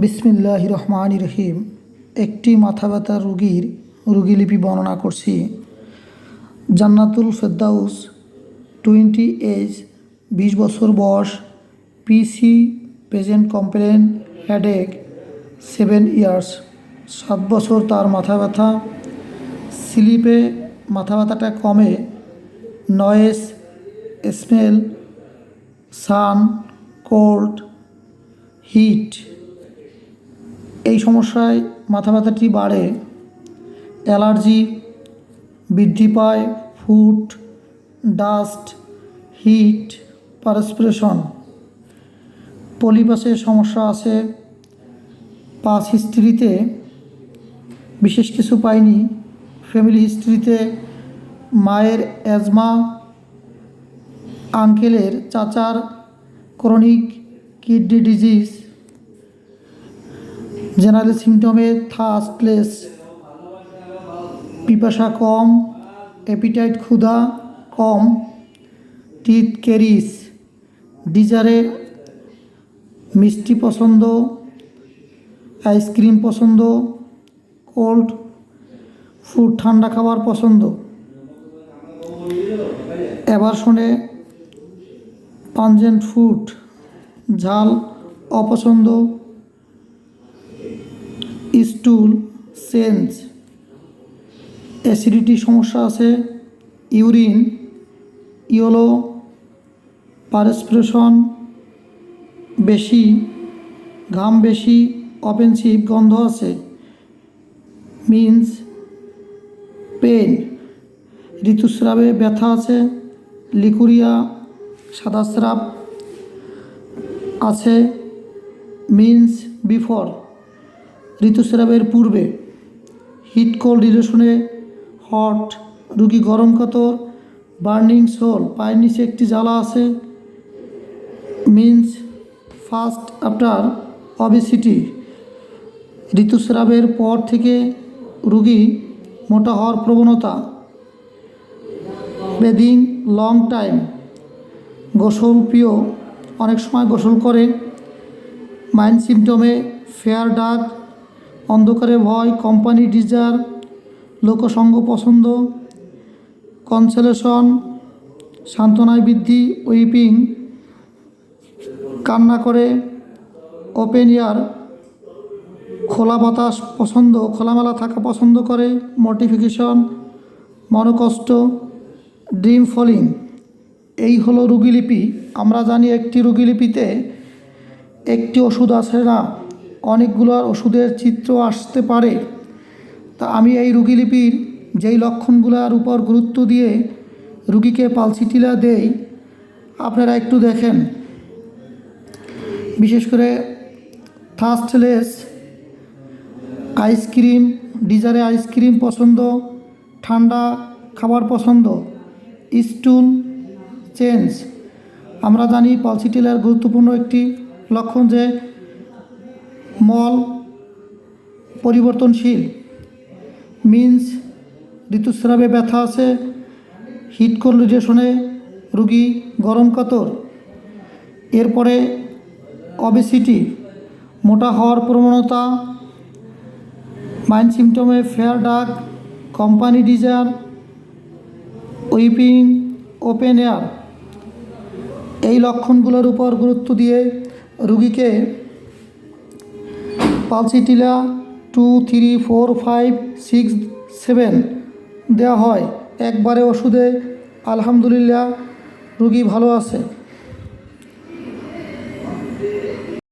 বিসমিল্লাহির রহমানির রহিম। একটি মাথা ব্যথার রোগীর রোগীলিপি বর্ণনা করছি। জান্নাতুল ফেরদাউস, 20 এজ, 20 বছর বয়স, পিসি, প্রেজেন্ট কমপ্লেন হেডেক, 7 ইয়ার্স, 7 বছর তার মাথা ব্যথা। স্লিপে মাথা ব্যথাটা কমে, নয়েজ, স্মেল, সান, কোল্ড, হিট, এই সমস্যায় মাথা ব্যথাটি বাড়ে। অ্যালার্জি বৃদ্ধি পায়, ফুড, ডাস্ট, হিট, পারস্পিরেশন। পলিপাসের সমস্যা আছে। পাস হিস্ট্রিতে বিশেষ কিছু পাইনি। ফ্যামিলি হিস্ট্রিতে মায়ের অ্যাজমা, আঙ্কেলের চাচার ক্রনিক কিডনি ডিজিজ। জেনারেল সিমটমে থার্স্টলেস, পিপাসা কম, অ্যাপিটাইট ক্ষুধা কম, টিথ ক্যারিস, ডিজারে মিষ্টি পছন্দ, আইসক্রিম পছন্দ, কোল্ড ফুড ঠান্ডা খাবার পছন্দ, অ্যাভারশনে, পাঞ্জেন্ট ফুড ঝাল অপছন্দ, স্টুল চেঞ্জ, অ্যাসিডিটি সমস্যা আছে, ইউরিন ইয়েলো, পারস্পিরেশন বেশি, ঘাম বেশি, অফেন্সিভ গন্ধ আছে, মিন্স পেন, ঋতুস্রাবে ব্যথা আছে, লিকুরিয়া সাদা স্রাব আছে, মিন্স বিফোর ঋতুস্রাবের পূর্বে, হিট কোল্ড রিলেশনে হট, রুগী গরম কাতর, বার্নিং সোল, পায়ের নিচে একটি জ্বালা আছে, মিন্স ফাস্ট আফটার অবেসিটি, ঋতুস্রাবের পর থেকে রুগী মোটা হওয়ার প্রবণতা, বেদিং লং টাইম, গোসল প্রিয়, অনেক সময় গোসল করে, মাইন্ড সিমটমে ফেয়ার ডাক, অন্ধকারে ভয়, কোম্পানি ডিজার, লোকসঙ্গ পছন্দ, কনসেলেশন, সান্ত্বনায় বৃদ্ধি, উইপিং, কান্না করে, ওপেন এয়ার, খোলা বাতাস পছন্দ, খোলামেলা থাকা পছন্দ করে, মর্টিফিকেশন, মনোকষ্ট, ড্রিম ফলিং। এই হলো রোগীলিপি। আমরা জানি একটি রোগীলিপিতে একটি ওষুধ আছে না, অনেকগুলো ওষুধের চিত্র আসতে পারে। তা আমি এই রোগীলিপির যেই লক্ষণগুলোর উপর গুরুত্ব দিয়ে রুগীকে পালসিটিলা দেই, আপনারা একটু দেখেন। বিশেষ করে থার্স্টলেস, আইসক্রিম, ডিজারে আইসক্রিম পছন্দ, ঠান্ডা খাবার পছন্দ, স্টুল চেঞ্জ। আমরা জানি পালসিটিলার গুরুত্বপূর্ণ একটি লক্ষণ যে মল পরিবর্তনশীল, মিন্স ঋতুস্রাবে ব্যথা আছে, হিট কোল্ড রিলেশনে রুগী গরম কাতর। এরপরে অবেসিটি, মোটা হওয়ার প্রবণতা, মাইন্ড সিমটমে fear dark, company desire, weeping, open air. এই লক্ষণগুলোর উপর গুরুত্ব দিয়ে রুগীকে পালসিটিলা 2, 3, 4, 5, 6, 7 দেওয়া হয়। একবারে ওষুধে আলহামদুলিল্লাহ রুগী ভালো আছে।